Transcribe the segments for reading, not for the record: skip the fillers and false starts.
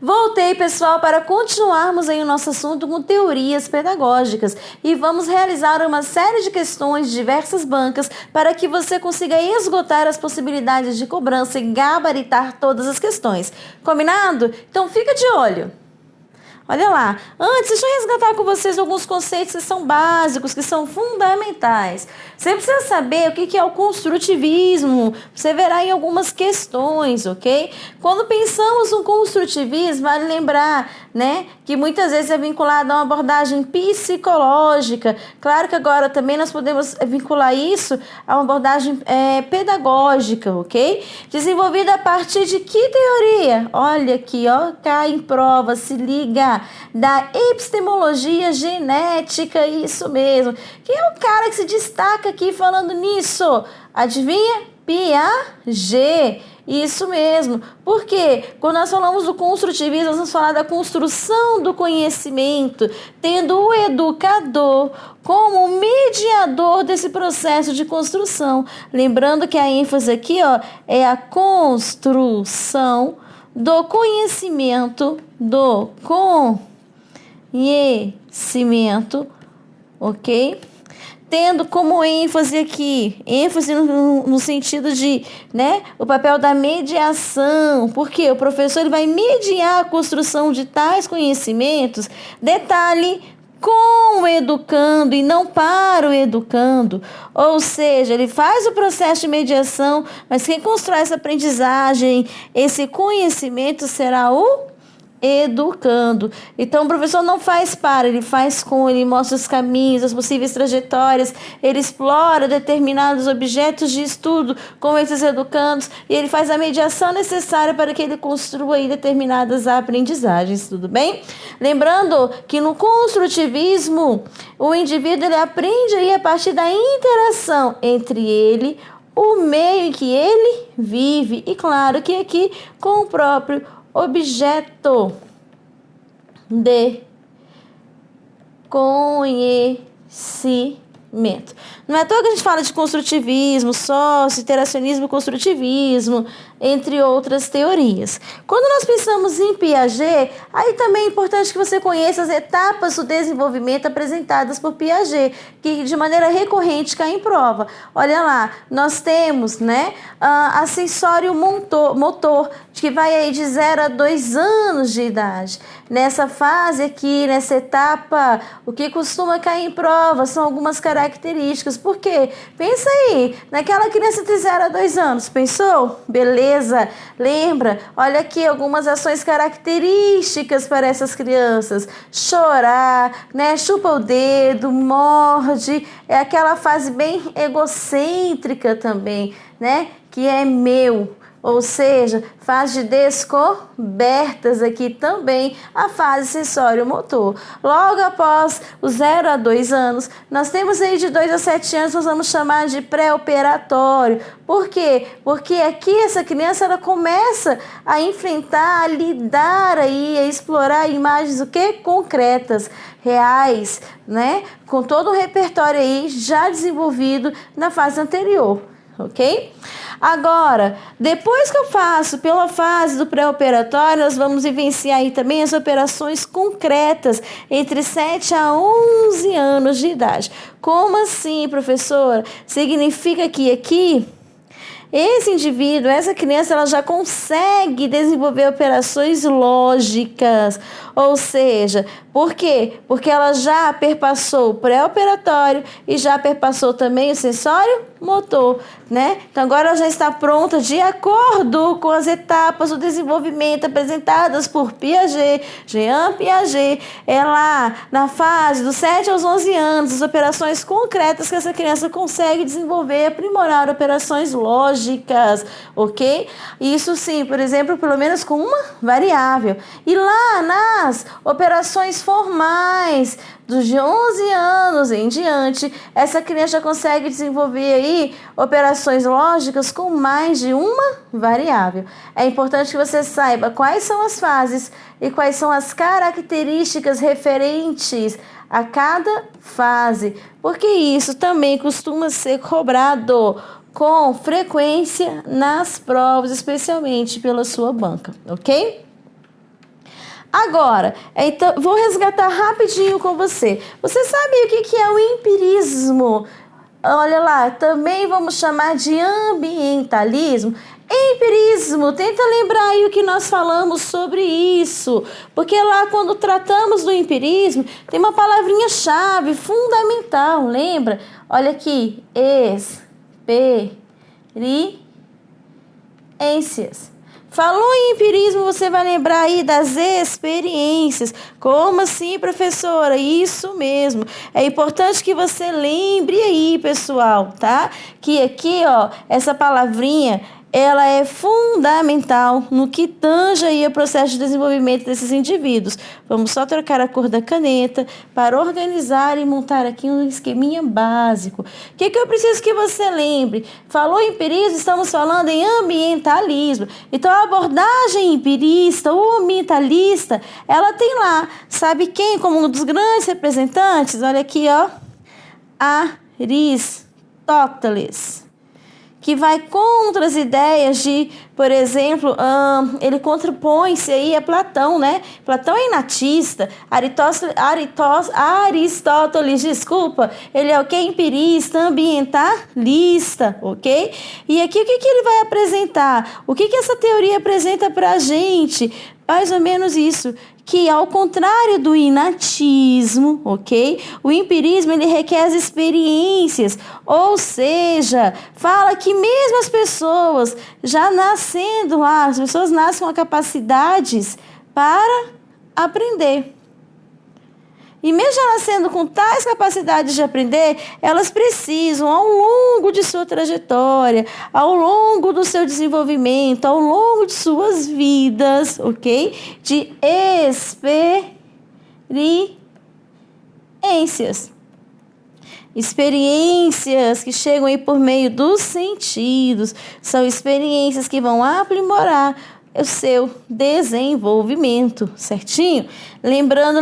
Voltei, pessoal, para continuarmos aí o nosso assunto com teorias pedagógicas e vamos realizar uma série de questões de diversas bancas para que você consiga esgotar as possibilidades de cobrança e gabaritar todas as questões. Combinado? Então fica de olho. Olha lá, antes deixa eu resgatar com vocês alguns conceitos que são básicos, que são fundamentais. Você precisa saber o que é o construtivismo, você verá em algumas questões, ok? Quando pensamos no construtivismo, vale lembrar, né, que muitas vezes é vinculado a uma abordagem psicológica. Claro que agora também nós podemos vincular isso a uma abordagem pedagógica, ok? Desenvolvida a partir de que teoria? Olha aqui, ó, cai em prova, se liga, da epistemologia genética, isso mesmo. Quem é o cara que se destaca aqui falando nisso? Adivinha? Piaget. Isso mesmo. Por quê? Quando nós falamos do construtivismo, nós vamos falar da construção do conhecimento, tendo o educador como mediador desse processo de construção. Lembrando que a ênfase aqui, ó, é a construção do conhecimento, ok? Tendo como ênfase aqui, ênfase no sentido de, né, o papel da mediação, porque o professor ele vai mediar a construção de tais conhecimentos, detalhe, com o educando e não para o educando, ou seja, ele faz o processo de mediação, mas quem constrói essa aprendizagem, esse conhecimento será o educando. Então o professor não faz para, ele faz com, ele mostra os caminhos, as possíveis trajetórias, ele explora determinados objetos de estudo com esses educandos e ele faz a mediação necessária para que ele construa aí determinadas aprendizagens, tudo bem? Lembrando que no construtivismo o indivíduo ele aprende aí a partir da interação entre ele, o meio em que ele vive e claro que aqui com o próprio objeto de conhecimento. Não é à toa que a gente fala de construtivismo, sócio, interacionismo e construtivismo, entre outras teorias. Quando nós pensamos em Piaget, aí também é importante que você conheça as etapas do desenvolvimento apresentadas por Piaget, que de maneira recorrente cai em prova. Olha lá, nós temos, né, a sensório motor, que vai aí de 0 a 2 anos de idade. Nessa fase aqui, nessa etapa, o que costuma cair em prova são algumas características. Por quê? Pensa aí, naquela criança de 0 a 2 anos, pensou? Beleza, lembra? Olha aqui algumas ações características para essas crianças. Chorar, né? Chupa o dedo, morde, é aquela fase bem egocêntrica também, né? Que é meu. Ou seja, fase de descobertas aqui também, a fase sensório-motor. Logo após os 0 a 2 anos, nós temos aí de 2 a 7 anos, nós vamos chamar de pré-operatório. Por quê? Porque aqui essa criança ela começa a enfrentar, a lidar aí, a explorar imagens o quê? Concretas, reais, né? Com todo o repertório aí já desenvolvido na fase anterior, ok? Agora, depois que eu faço pela fase do pré-operatório, nós vamos vivenciar aí também as operações concretas entre 7 a 11 anos de idade. Como assim, professora? Significa que aqui esse indivíduo, essa criança, ela já consegue desenvolver operações lógicas, ou seja, por quê? Porque ela já perpassou o pré-operatório e já perpassou também o sensório motor, né? Então agora ela já está pronta de acordo com as etapas do desenvolvimento apresentadas por Piaget, Jean Piaget, é lá na fase dos 7 aos 11 anos, as operações concretas que essa criança consegue desenvolver, aprimorar operações lógicas, ok? Isso sim, por exemplo, pelo menos com uma variável. E lá nas operações formais, dos de 11 anos em diante, essa criança já consegue desenvolver aí operações lógicas com mais de uma variável. É importante que você saiba quais são as fases e quais são as características referentes a cada fase, porque isso também costuma ser cobrado com frequência nas provas, especialmente pela sua banca, ok? Agora, então, vou resgatar rapidinho com você. Você sabe o que é o empirismo? Olha lá, também vamos chamar de ambientalismo. Empirismo, tenta lembrar aí o que nós falamos sobre isso. Porque lá, quando tratamos do empirismo, tem uma palavrinha-chave fundamental, lembra? Olha aqui, experiências. Falou em empirismo, você vai lembrar aí das experiências. Como assim, professora? Isso mesmo. É importante que você lembre aí, pessoal, tá? Que aqui, ó, essa palavrinha, ela é fundamental no que tange aí o processo de desenvolvimento desses indivíduos. Vamos só trocar a cor da caneta para organizar e montar aqui um esqueminha básico. O que eu preciso que você lembre? Falou em empirismo, estamos falando em ambientalismo. Então, a abordagem empirista, o ambientalista, ela tem lá, sabe quem como um dos grandes representantes? Olha aqui, ó, Aristóteles, que vai contra as ideias de, por exemplo, ele contrapõe-se aí a Platão, né? Platão é inatista, Aristóteles, desculpa, ele é o que? Empirista, ambientalista, ok? E aqui o que ele vai apresentar? O que essa teoria apresenta para a gente? Mais ou menos isso, que ao contrário do inatismo, ok? O empirismo, ele requer as experiências, ou seja, fala que mesmo as pessoas já nascendo lá, as pessoas nascem com capacidades para aprender. E mesmo já nascendo com tais capacidades de aprender, elas precisam, ao longo de sua trajetória, ao longo do seu desenvolvimento, ao longo de suas vidas, ok? De experiências. Experiências que chegam aí por meio dos sentidos. São experiências que vão aprimorar o seu desenvolvimento, certinho? Lembrando,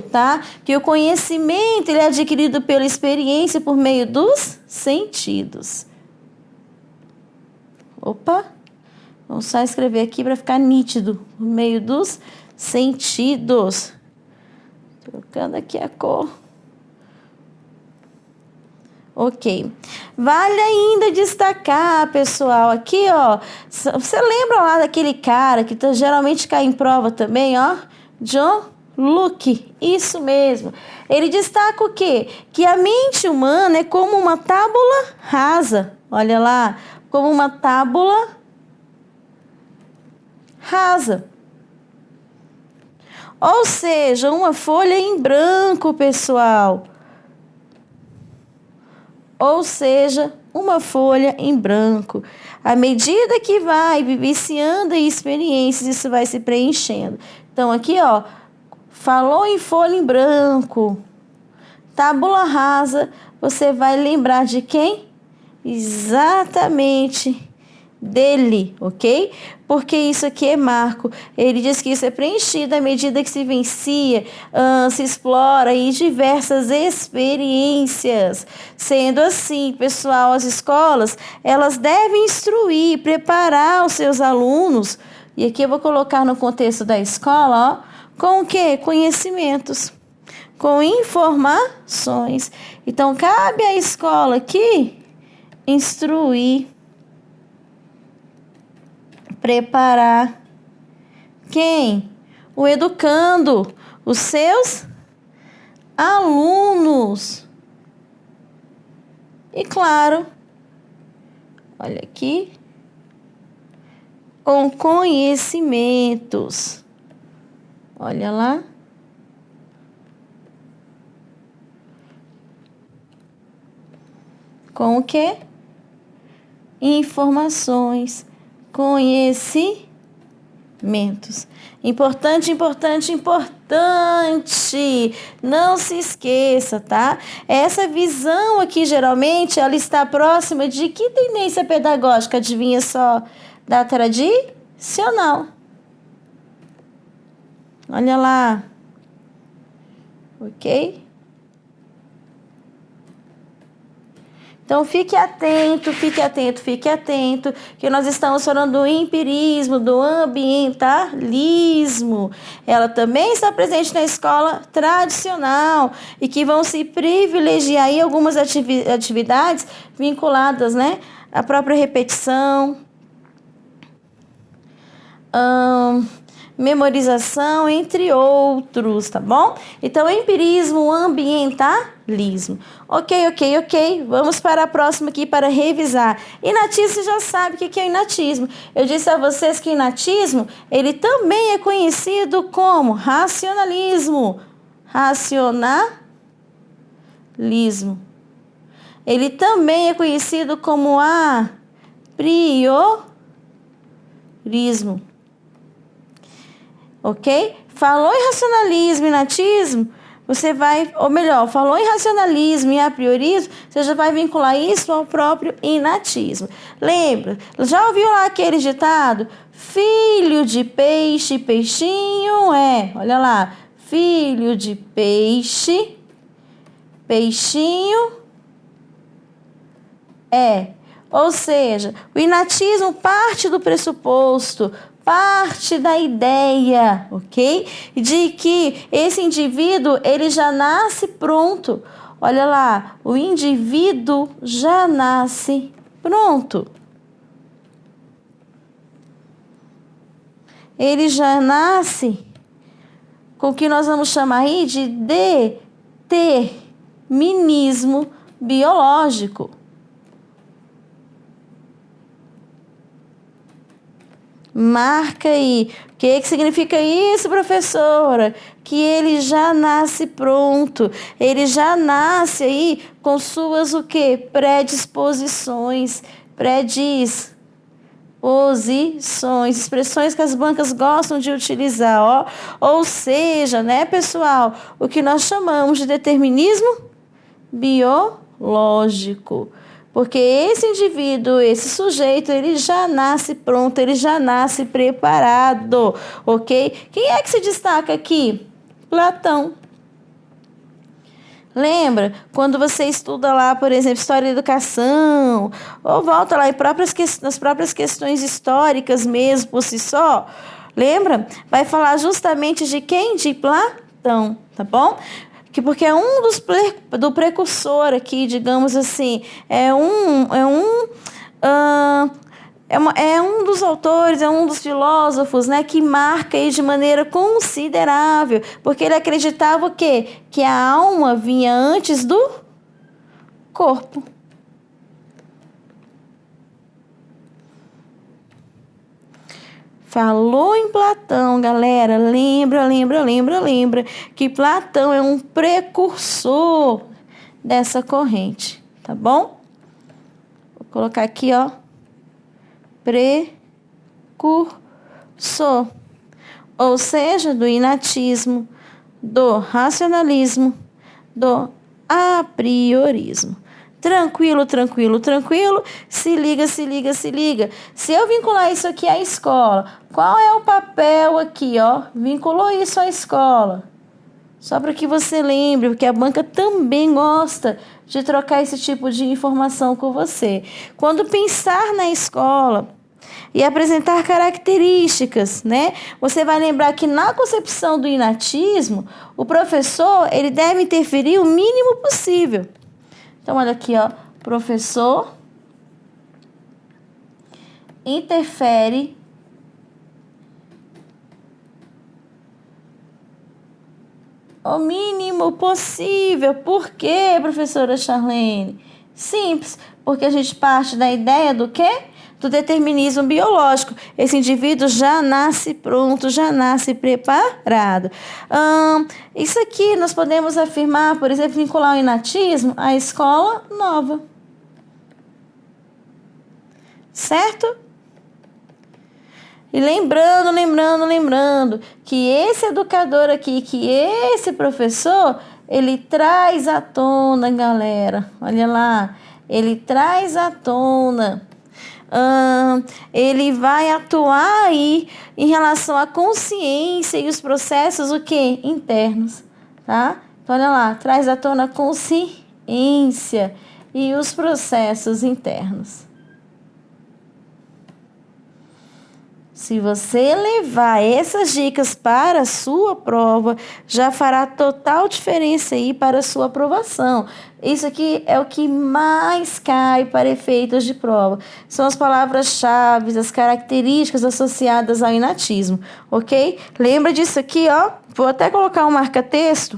tá? Que o conhecimento ele é adquirido pela experiência por meio dos sentidos. Opa! Vamos só escrever aqui para ficar nítido. Por meio dos sentidos. Trocando aqui a cor. Ok. Vale ainda destacar, pessoal, aqui, ó, você lembra lá daquele cara que geralmente cai em prova também, ó? John Locke, isso mesmo. Ele destaca o quê? Que a mente humana é como uma tábula rasa. Olha lá, como uma tábula rasa. Ou seja, uma folha em branco, pessoal. Ou seja, uma folha em branco. À medida que vai vivenciando experiências, isso vai se preenchendo. Então, aqui, ó, falou em folha em branco, tábula rasa, você vai lembrar de quem? Exatamente dele, ok? Porque isso aqui é marco. Ele diz que isso é preenchido à medida que se vivencia, se explora em diversas experiências. Sendo assim, pessoal, as escolas, elas devem instruir, preparar os seus alunos, e aqui eu vou colocar no contexto da escola, ó, com o quê? Conhecimentos, com informações. Então, cabe à escola aqui instruir, preparar quem? O educando, os seus alunos. E claro, olha aqui, com conhecimentos. Olha lá. Com o quê? Informações, conhecimentos. Importante. Não se esqueça, tá? Essa visão aqui, geralmente, ela está próxima de que tendência pedagógica? Adivinha só? Da tradicional. Olha lá. Ok? Então, fique atento, fique atento, fique atento, que nós estamos falando do empirismo, do ambientalismo. Ela também está presente na escola tradicional e que vão se privilegiar aí algumas atividades vinculadas, né, à própria repetição, memorização, entre outros, tá bom? Então, empirismo, ambientalismo. Ok. Vamos para a próxima aqui para revisar. Inatismo, você já sabe o que é inatismo. Eu disse a vocês que inatismo, ele também é conhecido como racionalismo. Racionalismo. Ele também é conhecido como apriorismo. Ok? Falou em racionalismo e inatismo, você vai, ou melhor, falou em racionalismo e apriorismo, você já vai vincular isso ao próprio inatismo. Lembra? Já ouviu lá aquele ditado? Filho de peixe, peixinho é. Olha lá. Filho de peixe, peixinho é. Ou seja, o inatismo parte do pressuposto, parte da ideia, ok? De que esse indivíduo, ele já nasce pronto. Olha lá, o indivíduo já nasce pronto. Ele já nasce com o que nós vamos chamar aí de determinismo biológico. Marca aí. O que significa isso, professora? Que ele já nasce pronto. Ele já nasce aí com suas o quê? Predisposições. Expressões que as bancas gostam de utilizar, ó. Ou seja, né, pessoal, o que nós chamamos de determinismo biológico. Porque esse indivíduo, esse sujeito, ele já nasce pronto, ele já nasce preparado, ok? Quem é que se destaca aqui? Platão. Lembra? Quando você estuda lá, por exemplo, história da educação, ou volta lá nas próprias questões históricas mesmo, por si só, lembra? Vai falar justamente de quem? De Platão, tá bom? Porque é um do precursor aqui, digamos assim, é um dos autores, é um dos filósofos, né, que marca aí de maneira considerável, porque ele acreditava o quê? Que a alma vinha antes do corpo. Falou em Platão, galera, lembra que Platão é um precursor dessa corrente, tá bom? Vou colocar aqui, ó, precursor, ou seja, do inatismo, do racionalismo, do apriorismo. Tranquilo. Se liga. Se eu vincular isso aqui à escola, qual é o papel aqui, ó? Vinculou isso à escola. Só para que você lembre, porque a banca também gosta de trocar esse tipo de informação com você. Quando pensar na escola e apresentar características, né? Você vai lembrar que na concepção do inatismo, o professor, ele deve interferir o mínimo possível. Então, olha aqui, ó, professor interfere o mínimo possível. Por quê, professora Charlene? Simples, porque a gente parte da ideia do quê? Do determinismo biológico. Esse indivíduo já nasce pronto, já nasce preparado. Isso aqui nós podemos afirmar, por exemplo, vincular o inatismo à escola nova. Certo? E lembrando que esse educador aqui, que esse professor, ele traz à tona, galera. Olha lá, ele traz à tona. Ele vai atuar aí em relação à consciência e os processos o quê? Internos, tá? Então, olha lá, traz à tona a consciência. e os processos internos. Se você levar essas dicas para a sua prova, já fará total diferença aí para a sua aprovação. Isso aqui é o que mais cai para efeitos de prova. São as palavras-chave, as características associadas ao inatismo, ok? Lembra disso aqui, ó. Vou até colocar um marca-texto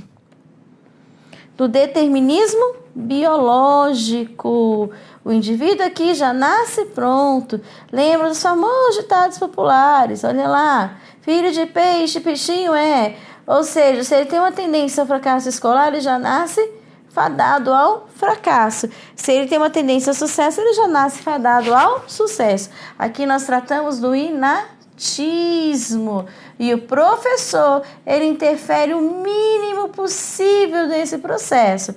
do determinismo biológico. O indivíduo aqui já nasce pronto. Lembra dos famosos ditados populares? Olha lá. Filho de peixe, peixinho é. Ou seja, se ele tem uma tendência ao fracasso escolar, ele já nasce fadado ao fracasso. Se ele tem uma tendência ao sucesso, ele já nasce fadado ao sucesso. Aqui nós tratamos do inatismo. E o professor, ele interfere o mínimo possível nesse processo.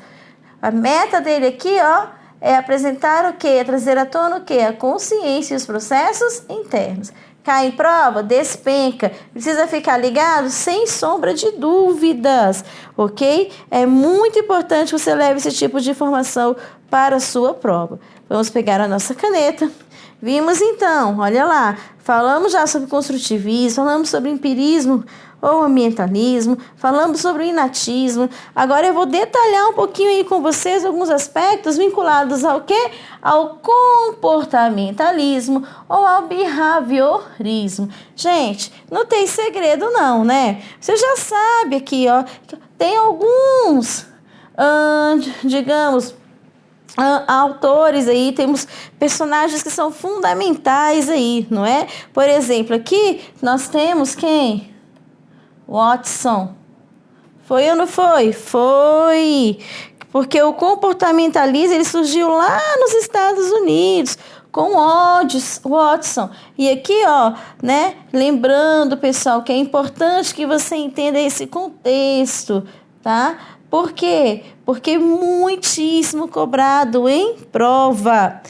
A meta dele aqui, ó, é apresentar o quê? É trazer à tona o quê? A consciência e os processos internos. Cai em prova? Despenca. Precisa ficar ligado? Sem sombra de dúvidas, ok? É muito importante que você leve esse tipo de informação para a sua prova. Vamos pegar a nossa caneta. Vimos então, olha lá, falamos já sobre construtivismo, falamos sobre empirismo ou ambientalismo, falamos sobre o inatismo. Agora eu vou detalhar um pouquinho aí com vocês alguns aspectos vinculados ao quê? Ao comportamentalismo ou ao behaviorismo. Gente, não tem segredo não, né? Você já sabe aqui, ó, tem alguns, digamos, autores aí, temos personagens que são fundamentais aí, não é? Por exemplo, aqui nós temos quem? Watson. Foi ou não foi? Foi. Porque o comportamentalismo ele surgiu lá nos Estados Unidos com Watson. E aqui, ó, né? Lembrando, pessoal, que é importante que você entenda esse contexto, tá? Por quê? Porque é muitíssimo cobrado em prova.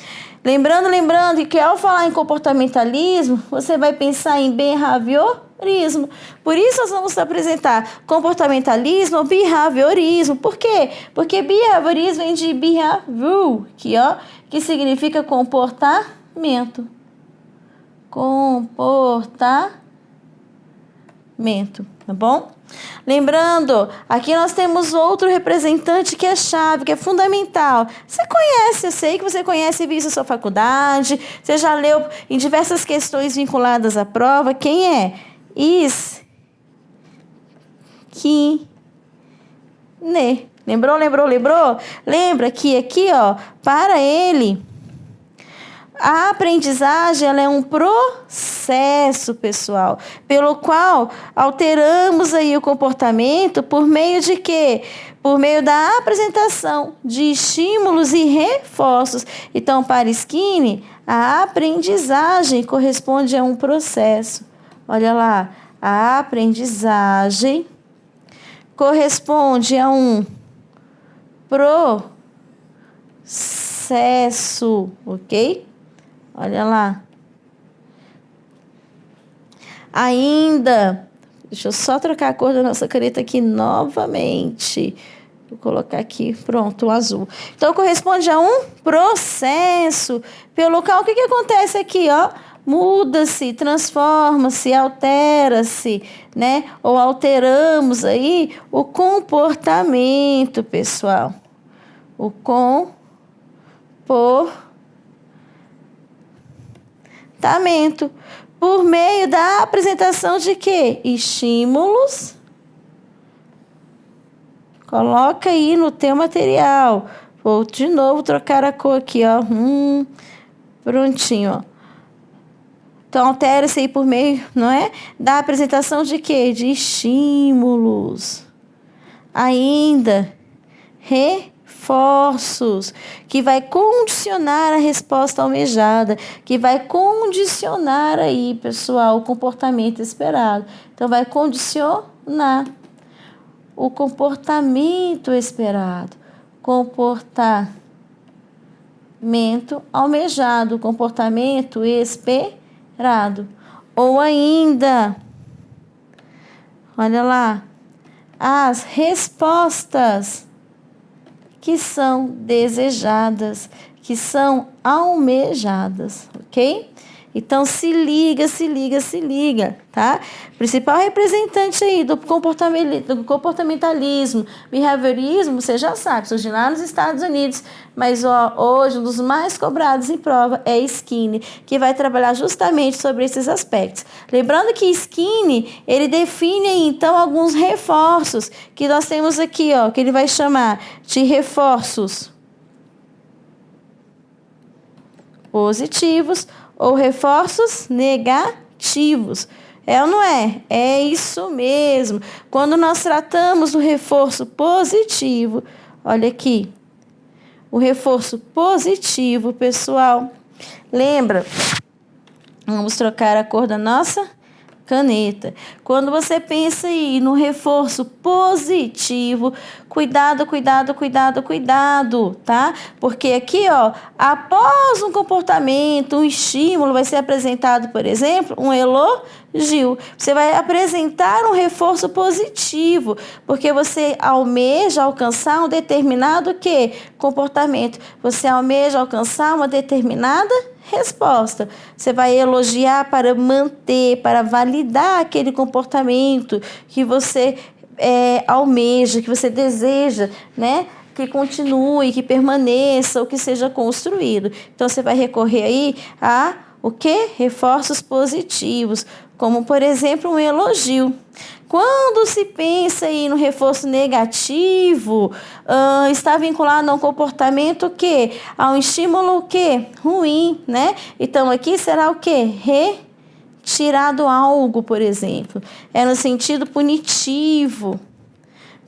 Lembrando que ao falar em comportamentalismo, você vai pensar em behaviorismo. Por isso nós vamos apresentar comportamentalismo ou behaviorismo. Por quê? Porque behaviorismo vem de behavior, que significa comportamento. Comportamento, tá bom? Lembrando, aqui nós temos outro representante que é chave, que é fundamental. Você conhece, eu sei que você conhece, visto a sua faculdade, você já leu em diversas questões vinculadas à prova. Quem é? Skinner. Lembrou? Lembra que aqui, ó, para ele, a aprendizagem ela é um processo, pessoal, pelo qual alteramos aí o comportamento por meio de quê? Por meio da apresentação de estímulos e reforços. Então, para Skinner, a aprendizagem corresponde a um processo. Olha lá, a aprendizagem corresponde a um processo, ok? Olha lá. Ainda, deixa eu só trocar a cor da nossa caneta aqui novamente. Vou colocar aqui, pronto, o azul. Então, corresponde a um processo. Pelo qual, o que acontece aqui, ó? Muda-se, transforma-se, altera-se, né? Ou alteramos aí o comportamento, pessoal. O comportamento. Por meio da apresentação de quê? Estímulos. Coloca aí no teu material. Vou de novo trocar a cor aqui, ó. Prontinho, ó. Então, altera-se aí por meio, não é? Da apresentação de quê? De estímulos. Ainda, reforços, que vai condicionar a resposta almejada, que vai condicionar aí, pessoal, o comportamento esperado. Então, vai condicionar o comportamento esperado. Comportamento almejado, comportamento esperado. Ou ainda, olha lá, as respostas que são desejadas, que são almejadas, ok? Então, se liga, tá? Principal representante aí do comportamentalismo, behaviorismo, você já sabe, surgiu lá nos Estados Unidos, mas hoje um dos mais cobrados em prova é Skinner, que vai trabalhar justamente sobre esses aspectos. Lembrando que Skinner, ele define aí, então, alguns reforços que nós temos aqui, ó, que ele vai chamar de reforços positivos ou reforços negativos. É ou não é? É isso mesmo. Quando nós tratamos do reforço positivo, olha aqui, o reforço positivo, pessoal, lembra? Vamos trocar a cor da nossa caneta. Quando você pensa aí no reforço positivo, cuidado, tá? Porque aqui, ó, após um comportamento, um estímulo, vai ser apresentado, por exemplo, um elogio. Você vai apresentar um reforço positivo, porque você almeja alcançar um determinado quê? Comportamento. Você almeja alcançar uma determinada resposta. Você vai elogiar para manter, para validar aquele comportamento que você almeja, que você deseja, né? Que continue, que permaneça ou que seja construído. Então, você vai recorrer aí a o quê? Reforços positivos, como, por exemplo, um elogio. Quando se pensa aí no reforço negativo, está vinculado a um comportamento que a um estímulo que ruim, né? Então aqui será o que? Retirado algo, por exemplo. É no sentido punitivo,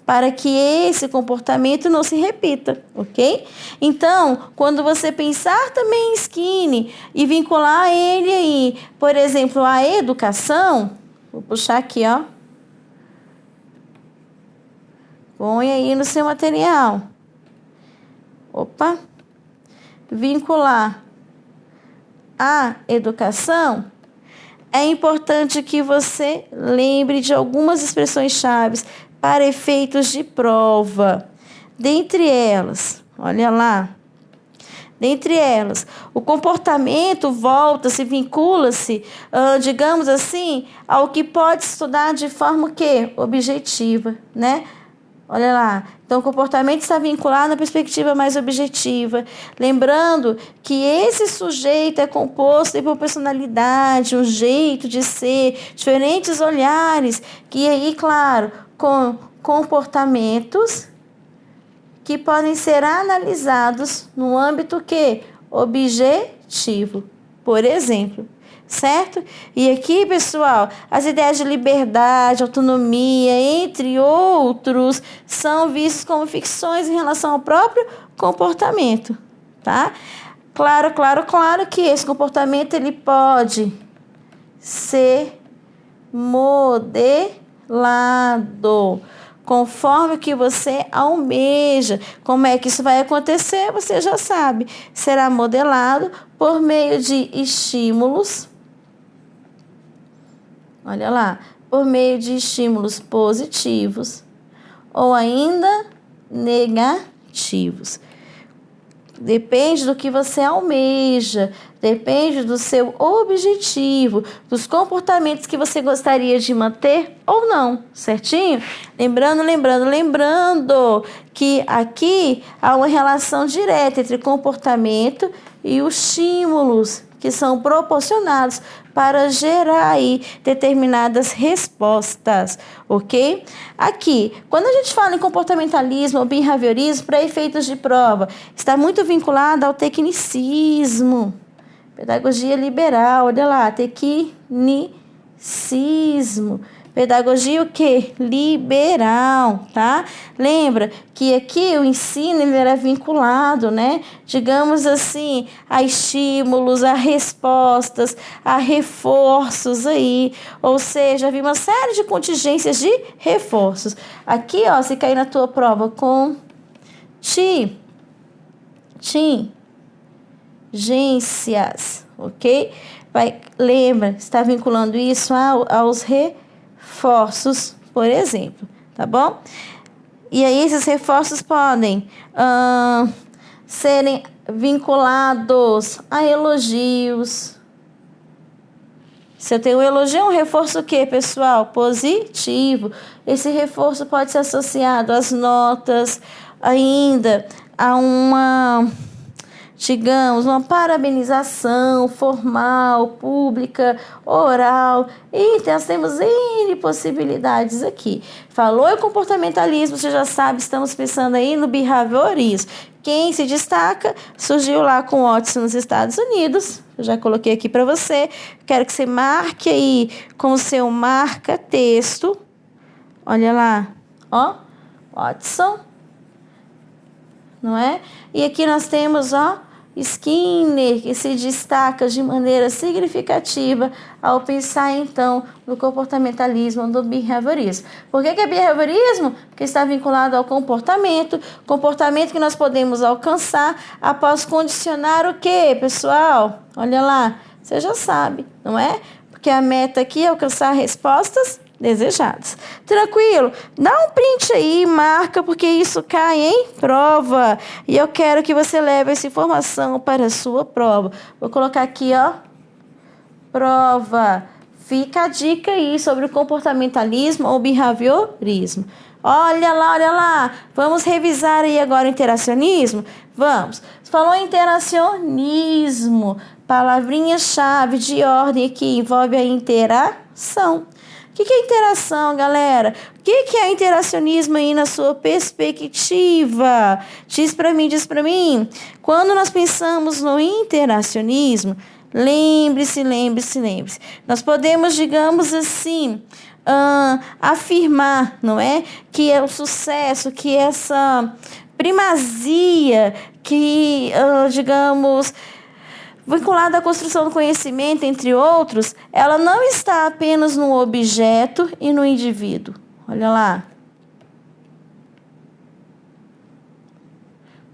para que esse comportamento não se repita, ok? Então, quando você pensar também em Skinner e vincular ele aí, por exemplo, à educação, vou puxar aqui, ó. Põe aí no seu material. Opa. Vincular a educação, é importante que você lembre de algumas expressões-chave para efeitos de prova. Dentre elas, olha lá. Dentre elas, o comportamento volta-se, vincula-se, digamos assim, ao que pode estudar de forma que objetiva, né? Olha lá, então o comportamento está vinculado à perspectiva mais objetiva. Lembrando que esse sujeito é composto por personalidade, um jeito de ser, diferentes olhares, que aí, claro, com comportamentos que podem ser analisados no âmbito que? Objetivo, por exemplo. Certo? E aqui, pessoal, as ideias de liberdade, autonomia, entre outros, são vistos como ficções em relação ao próprio comportamento, tá? Claro que esse comportamento ele pode ser modelado conforme o que você almeja. Como é que isso vai acontecer? Você já sabe. Será modelado por meio de estímulos. Olha lá, por meio de estímulos positivos ou ainda negativos. Depende do que você almeja, depende do seu objetivo, dos comportamentos que você gostaria de manter ou não, certinho? Lembrando que aqui há uma relação direta entre comportamento e os estímulos que são proporcionados para gerar aí determinadas respostas, ok? Aqui, quando a gente fala em comportamentalismo ou behaviorismo para efeitos de prova, está muito vinculado ao tecnicismo, pedagogia liberal, olha lá, tecnicismo. Pedagogia o quê? Liberal, tá? Lembra que aqui o ensino ele era vinculado, né? Digamos assim, a estímulos, a respostas, a reforços aí. Ou seja, havia uma série de contingências de reforços. Aqui, ó, se cair na tua prova com contingências, ok? Lembra, está vinculando isso aos reforços, por exemplo, tá bom? E aí esses reforços podem serem vinculados a elogios. Se eu tenho um elogio, um reforço o quê, pessoal? Positivo. Esse reforço pode ser associado às notas, ainda a uma, digamos, uma parabenização formal, pública, oral. E nós temos N possibilidades aqui. Falou em comportamentalismo, você já sabe, estamos pensando aí no behaviorismo. Quem se destaca surgiu lá com Watson nos Estados Unidos. Eu já coloquei aqui para você. Quero que você marque aí com o seu marca-texto. Olha lá, ó, Watson, não é? E aqui nós temos, ó, Skinner, que se destaca de maneira significativa ao pensar, então, no comportamentalismo, do behaviorismo. Por que é behaviorismo? Porque está vinculado ao comportamento que nós podemos alcançar após condicionar o quê, pessoal? Olha lá, você já sabe, não é? Porque a meta aqui é alcançar respostas desejados. Tranquilo? Dá um print aí, marca, porque isso cai em prova. E eu quero que você leve essa informação para a sua prova. Vou colocar aqui, ó, prova. Fica a dica aí sobre o comportamentalismo ou behaviorismo. Olha lá. Vamos revisar aí agora o interacionismo? Vamos. Falou em interacionismo. Palavrinha-chave de ordem que envolve a interação. O que é interação, galera? O que é interacionismo aí na sua perspectiva? Diz para mim. Quando nós pensamos no interacionismo, lembre-se. Nós podemos, digamos assim, afirmar, não é? Que é o sucesso, que essa primazia, que, digamos, vinculada à construção do conhecimento, entre outros, ela não está apenas no objeto e no indivíduo. Olha lá.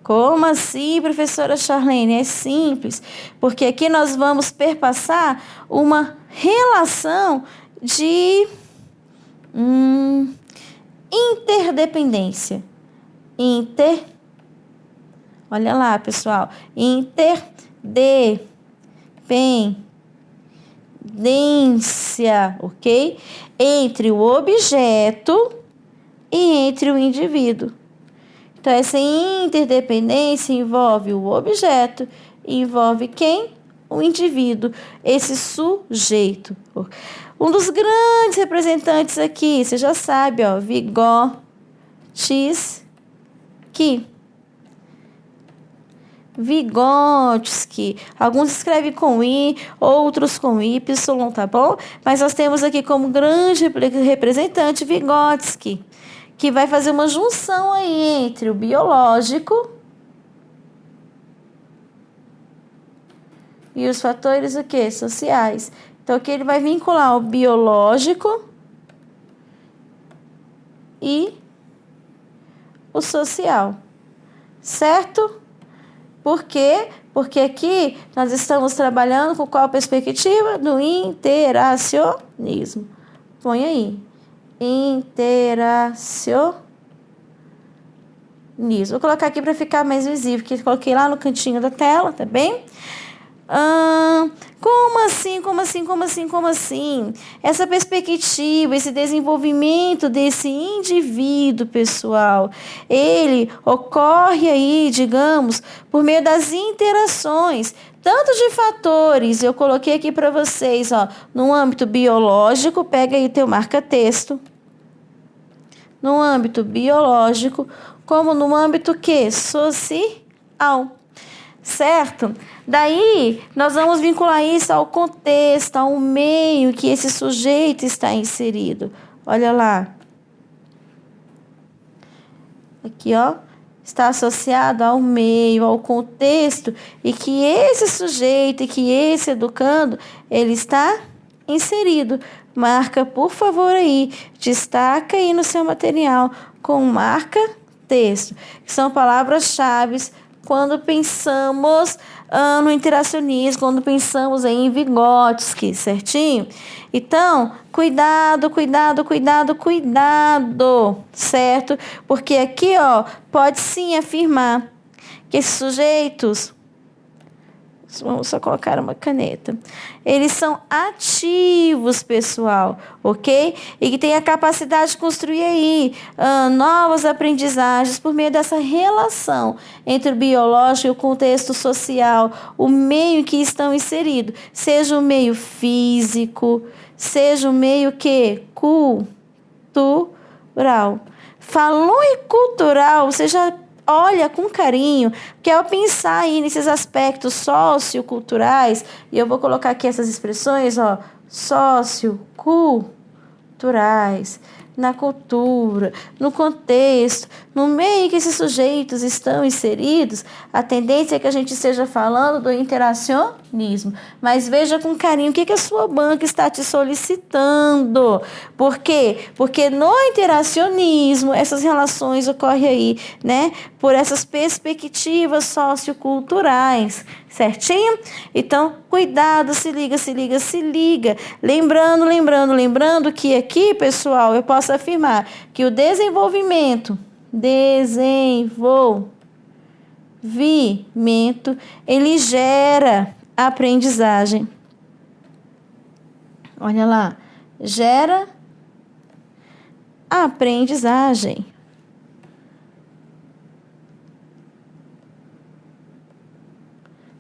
Como assim, professora Charlene? É simples, porque aqui nós vamos perpassar uma relação de interdependência. Olha lá, pessoal. Interdependência, ok? Entre o objeto e entre o indivíduo. Então, essa interdependência envolve o objeto e envolve quem? O indivíduo, esse sujeito. Um dos grandes representantes aqui, você já sabe, ó, Vygotsky. Alguns escrevem com I, outros com Y, tá bom? Mas nós temos aqui como grande representante Vygotsky, que vai fazer uma junção aí entre o biológico e os fatores o quê? Sociais. Então, aqui ele vai vincular o biológico e o social. Certo? Por quê? Porque aqui nós estamos trabalhando com qual perspectiva? Do interacionismo. Põe aí. Interacionismo. Vou colocar aqui para ficar mais visível, que coloquei lá no cantinho da tela, tá bem? Como assim? Essa perspectiva, esse desenvolvimento desse indivíduo, pessoal, ele ocorre aí, digamos, por meio das interações, tanto de fatores, eu coloquei aqui para vocês, ó, no âmbito biológico, pega aí teu marca-texto, no âmbito biológico, como no âmbito que? Social. Certo? Daí, nós vamos vincular isso ao contexto, ao meio que esse sujeito está inserido. Olha lá. Aqui, ó. Está associado ao meio, ao contexto, e que esse sujeito, e que esse educando, ele está inserido. Marca, por favor, aí. Destaca aí no seu material com marca texto, que são palavras-chave quando pensamos no interacionismo, quando pensamos em Vygotsky, certinho? Então, cuidado, cuidado, cuidado, cuidado, certo? Porque aqui, ó, pode sim afirmar que esses sujeitos, vamos só colocar uma caneta, eles são ativos, pessoal, ok? E que tem a capacidade de construir aí novas aprendizagens por meio dessa relação entre o biológico e o contexto social, o meio em que estão inseridos, seja o meio físico, seja o meio que cultural. Falou em cultural, você já olha com carinho, porque ao pensar aí nesses aspectos socioculturais, e eu vou colocar aqui essas expressões, ó, socioculturais, na cultura, no contexto, no meio que esses sujeitos estão inseridos, a tendência é que a gente esteja falando do interacionismo. Mas veja com carinho o que a sua banca está te solicitando. Por quê? Porque no interacionismo, essas relações ocorrem aí, né, por essas perspectivas socioculturais, certinho? Então, cuidado, se liga, se liga, se liga. Lembrando que aqui, pessoal, eu posso afirmar que o desenvolvimento, ele gera aprendizagem. Olha lá, gera aprendizagem.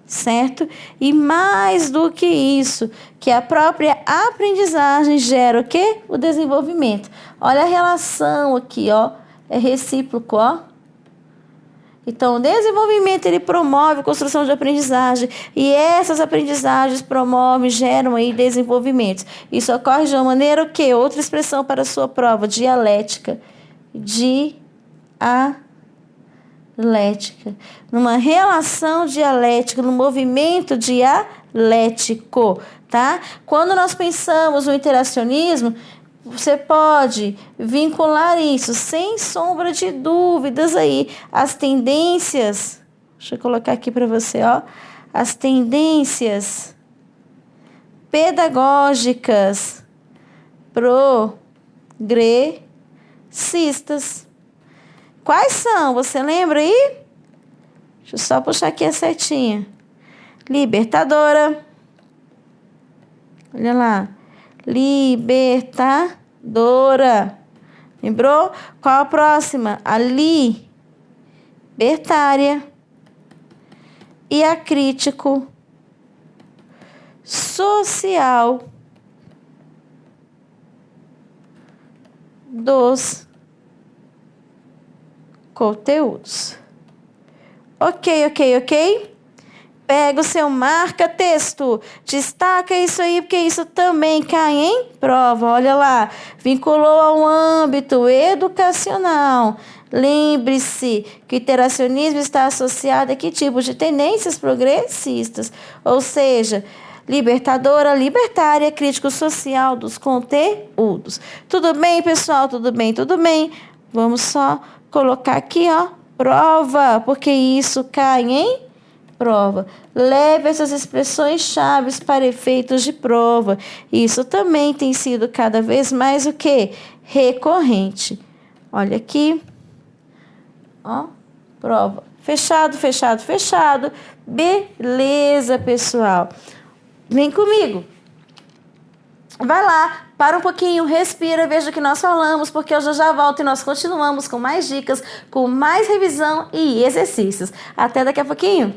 Certo? E mais do que isso, que a própria aprendizagem gera o quê? O desenvolvimento. Olha a relação aqui, ó, é recíproco, ó. Então, o desenvolvimento, ele promove a construção de aprendizagem, e essas aprendizagens promovem, geram aí desenvolvimentos. Isso ocorre de uma maneira o quê? Outra expressão para a sua prova, dialética. Numa relação dialética, no movimento dialético, tá? Quando nós pensamos no interacionismo, você pode vincular isso, sem sombra de dúvidas aí, as tendências, deixa eu colocar aqui para você, ó, as tendências pedagógicas progressistas. Quais são? Você lembra aí? Deixa eu só puxar aqui a setinha. Libertadora. Olha lá. Libertadora. Lembrou? Qual a próxima? A libertária. E a crítico social dos conteúdos. Ok? Pega o seu marca-texto, destaca isso aí, porque isso também cai em prova. Olha lá, vinculou ao âmbito educacional. Lembre-se que o interacionismo está associado a que tipo de tendências progressistas? Ou seja, libertadora, libertária, crítico social dos conteúdos. Tudo bem, pessoal? Tudo bem? Vamos só colocar aqui, ó, prova, porque isso cai em prova. Leve essas expressões chaves para efeitos de prova. Isso também tem sido cada vez mais o quê? Recorrente. Olha aqui. Ó, prova. Fechado. Beleza, pessoal. Vem comigo. Vai lá, para um pouquinho, respira, veja o que nós falamos, porque eu já volto e nós continuamos com mais dicas, com mais revisão e exercícios. Até daqui a pouquinho.